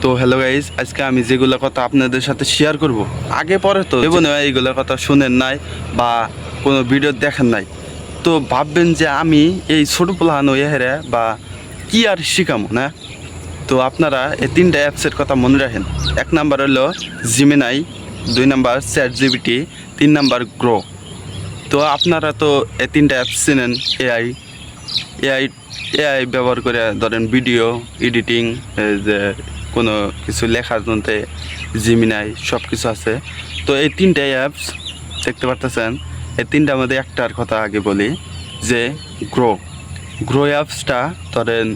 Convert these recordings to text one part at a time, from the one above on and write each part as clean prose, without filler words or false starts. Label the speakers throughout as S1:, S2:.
S1: তো hello guys, আজকে আমি যেগুলো কথা আপনাদের সাথে শেয়ার করব, আগে পরে তো জীবনে এইগুলোর কথা শুনেন নাই বা কোনো ভিডিও দেখেন নাই, তো ভাববেন যে আমি এই ছোটো প্লান হেরে বা কি আর শিখামো না। তো আপনারা এই তিনটা অ্যাপসের কথা মনে রাখেন। এক নাম্বার হলো Gemini, 2 number ChatGPT, 3 number grow. তো আপনারা তো এই তিনটা অ্যাপস চেনেন। এআই এআই এআই ব্যবহার করে ধরেন ভিডিও এডিটিং, যে কোনো কিছু লেখার জন্য জিমিনাই সব কিছু আছে। তো এই তিনটাই অ্যাপস দেখতে পারতেছেন। এই তিনটার মধ্যে একটার কথা আগে বলি, যে গ্রো গ্রো অ্যাপসটা ধরেন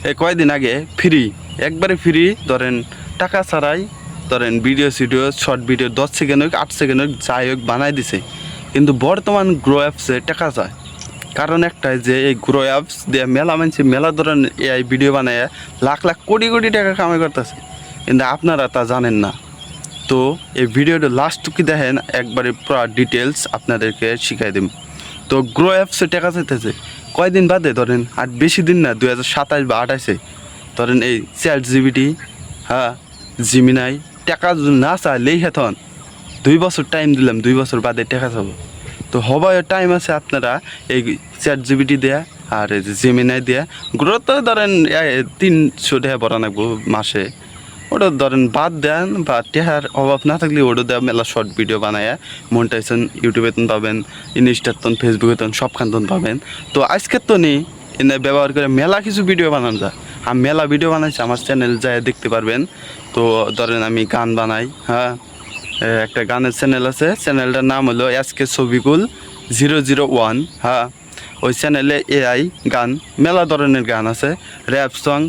S1: এই কয়েকদিন আগে ফ্রি, একবারে ফ্রি, ধরেন টাকা ছাড়াই, ধরেন ভিডিও শর্ট ভিডিও 10 সেকেন্ড হোক 8 সেকেন্ড হোক যাই হোক বানাই দিছে। কিন্তু বর্তমান গ্রো অ্যাপসে টাকা যায়, কারণ একটাই যে এই গ্রো অ্যাপস দিয়ে মেলা মানছে, মেলা ধরেন এআই ভিডিও বানায় লাখ লাখ কোটি কোটি টাকা কামাই করতেছে, কিন্তু আপনারা তা জানেন না। তো এই ভিডিওটা লাস্ট কি দেখেন, একবারে পুরো ডিটেলস আপনাদেরকে শিখাই দেব। তো গ্রো অ্যাপসে টাকা চাইতেছে কয়দিন বাদে, ধরেন আর বেশি দিন না, 2027 বা 28-এ ধরেন এই ChatGPT, হ্যাঁ, জিমিনাই টাকা যদি না চাইলেই হেতন 2 বছর টাইম দিলাম, 2 বছর বাদে টাকা চাবো। তো হবার টাইম আছে, আপনারা এই ChatGPT দেয়া আর এই যে জিমিনাই দেয়া। গ্রো তো ধরেন 300 টাকা ভরা লাগবো মাসে, ওটা ধরেন বাদ দেন, বা টেহার অভাব না থাকলে ওটা দেওয়া মেলা শর্ট ভিডিও বানায় মনিটাইজেশন ইউটিউবে তন পাবেন, ইনস্টার ফেসবুকে সবখান পাবেন। তো আজকের তো নেই এনে ব্যবহার করে মেলা কিছু ভিডিও বানান যায়। আমি মেলা ভিডিও বানাইছি, আমার চ্যানেল যায় দেখতে পারবেন। তো ধরেন আমি গান বানাই, হ্যাঁ, একটা গানের চ্যানেল আছে, চ্যানেলটার নাম হলো SK ছবিকুল 001। হ্যাঁ, ওই চ্যানেলে এআই গান, মেলা ধরনের গান আছে, র্যাপ সং,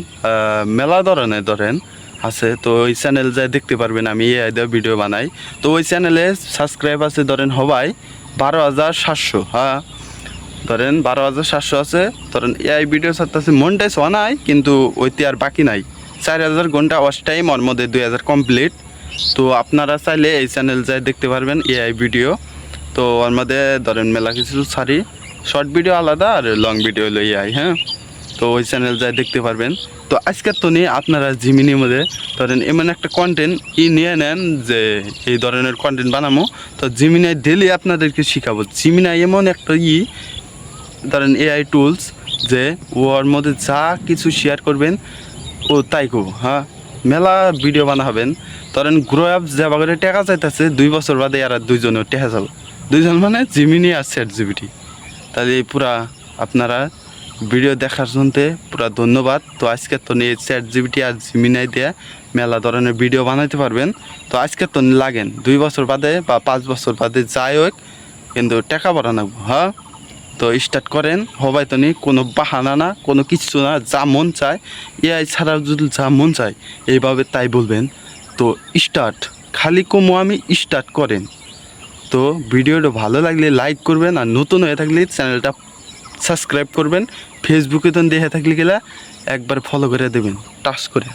S1: মেলা ধরনের ধরেন আছে। তো ওই চ্যানেল যায় দেখতে পারবেন, আমি এআই দিয়ে ভিডিও বানাই। তো ওই চ্যানেলে সাবস্ক্রাইব আছে ধরেন হবাই 12,700। হ্যাঁ, ধরেন 12,700 আছে। ধরেন এআই ভিডিও ছাড়তেছে, মনিটাইজ হওয়া নাই কিন্তু ওইতে আর বাকি নাই, 4,000 ঘন্টা ওয়াচ টাইম, ওর মধ্যে 2,000 কমপ্লিট। তো আপনারা চাইলে এই চ্যানেল যায় দেখতে পারবেন এআই ভিডিও। তো ওর মধ্যে ধরেন মেলা কিছু ছাড়ি, শর্ট ভিডিও আলাদা আর লং ভিডিও হলো এআই। হ্যাঁ, তো ওই চ্যানেল যায় দেখতে পারবেন। তো আজকের তো নিয়ে আপনারা জিমিনির মধ্যে ধরেন এমন একটা কন্টেন্ট নিয়ে নেন যে এই ধরনের কন্টেন্ট বানাবো। তো জিমিনাই ডেলি আপনাদেরকে শিখাবো। জিমিনাই এমন একটা ধরেন এআই টুলস, যে ওর মধ্যে যা কিছু শেয়ার করবেন ও তাই করবো। হ্যাঁ, মেলা ভিডিও বানাবেন। ধরেন গ্রো অ্যাপস যাবা করে টাকা চাইতেছে, 2 বছর বাদে আর দুইজনের টেকা যাবো, দুইজন মানে জিমিনি আর ChatGPT। তাহলে এই পুরা আপনারা ভিডিও দেখার জন্য পুরা ধন্যবাদ। তো আজকে তো নিয়ে ChatGPT আর জিমিনাই দিয়ে মেলা ধরনের ভিডিও বানাইতে পারবেন। তো আজকে তো লাগেন 2 বছর বাদে বা 5 বছর বাদে যাই হোক, কিন্তু টাকা বাড়ানাবো। হ্যাঁ, তো স্টার্ট করেন হবাই তো নেই, কোনো বাহানা না, কোনো কিছু না, যা মন চায় এআই ছাড়াও যদি যা মন চায় এইভাবে তাই বলবেন। তো স্টার্ট খালি কমো আমি স্টার্ট করেন। তো ভিডিওটা ভালো লাগলে লাইক করবেন, আর নতুন হয়ে থাকলে চ্যানেলটা সাবস্ক্রাইব করবেন। ফেসবুকে তো দেখে থাকলে গেলে একবার ফলো করে দেবেন টাচ করে।